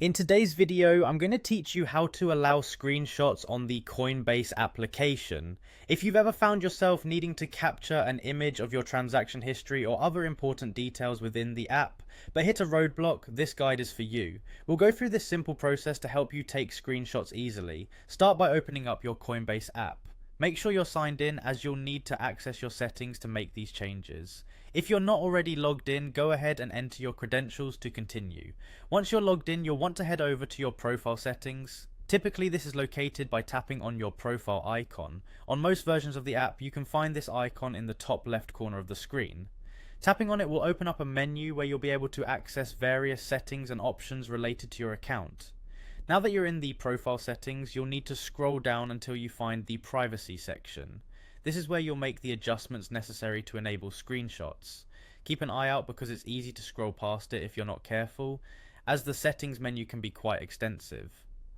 In today's video, I'm going to teach you how to allow screenshots on the Coinbase application. If you've ever found yourself needing to capture an image of your transaction history or other important details within the app, but hit a roadblock, this guide is for you. We'll go through this simple process to help you take screenshots easily. Start by opening up your Coinbase app. Make sure you're signed in, as you'll need to access your settings to make these changes. If you're not already logged in, go ahead and enter your credentials to continue. Once you're logged in, you'll want to head over to your profile settings. Typically, this is located by tapping on your profile icon. On most versions of the app, you can find this icon in the top left corner of the screen. Tapping on it will open up a menu where you'll be able to access various settings and options related to your account. Now that you're in the profile settings, you'll need to scroll down until you find the privacy section. This is where you'll make the adjustments necessary to enable screenshots. Keep an eye out because it's easy to scroll past it if you're not careful, as the settings menu can be quite extensive.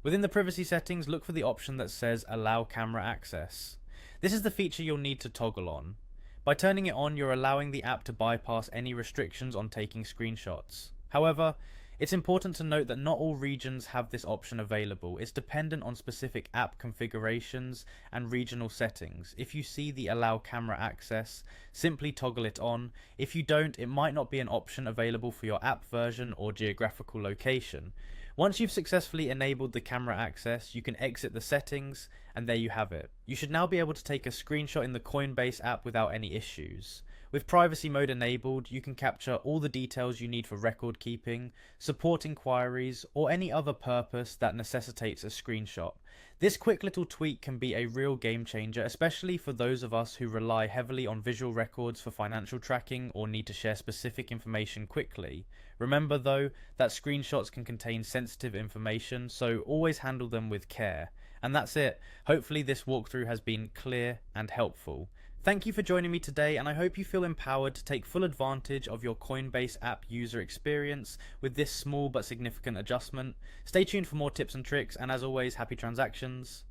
Within the privacy settings, look for the option that says allow camera access. This is the feature you'll need to toggle on. By turning it on, you're allowing the app to bypass any restrictions on taking screenshots. However, it's important to note that not all regions have this option available. It's dependent on specific app configurations and regional settings. If you see the allow camera access, simply toggle it on. If you don't, it might not be an option available for your app version or geographical location. Once you've successfully enabled the camera access, you can exit the settings, and there you have it. You should now be able to take a screenshot in the Coinbase app without any issues. With privacy mode enabled, you can capture all the details you need for record keeping, support inquiries, or any other purpose that necessitates a screenshot. This quick little tweak can be a real game changer, especially for those of us who rely heavily on visual records for financial tracking or need to share specific information quickly. Remember though, that screenshots can contain sensitive information, so always handle them with care. And that's it. Hopefully this walkthrough has been clear and helpful. Thank you for joining me today, and I hope you feel empowered to take full advantage of your Coinbase app user experience with this small but significant adjustment. Stay tuned for more tips and tricks, and as always, happy transactions.